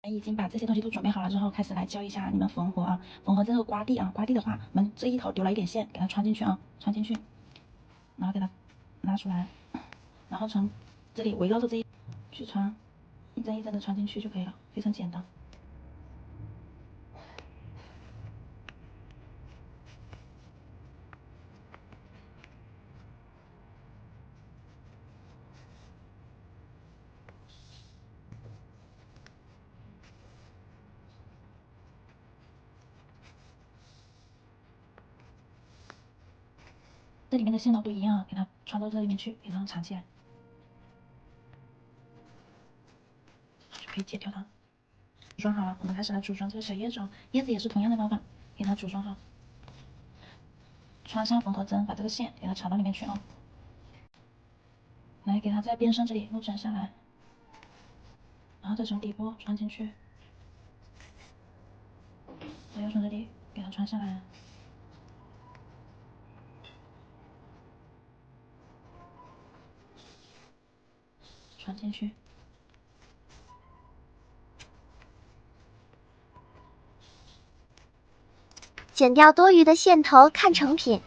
已经把这些东西都准备好了之后，开始来教一下你们缝合啊。缝合这个刮地啊，刮地的话，我们这一头留了一点线，给它穿进去啊，穿进去，然后给它拉出来，然后从这里围绕着这一去穿，一针一针的穿进去就可以了，非常简单。这里面的线头都一样啊，给它穿到这里面去，给它缠起来，就可以解掉它。组装好了，我们开始来组装这个小叶子哦。叶子也是同样的方法，给它组装好，穿上缝合针，把这个线给它缠到里面去哦。来，给它在边上这里路转下来，然后再从底部穿进去，然后从这里给它穿下来。穿进去，剪掉多余的线头看成品。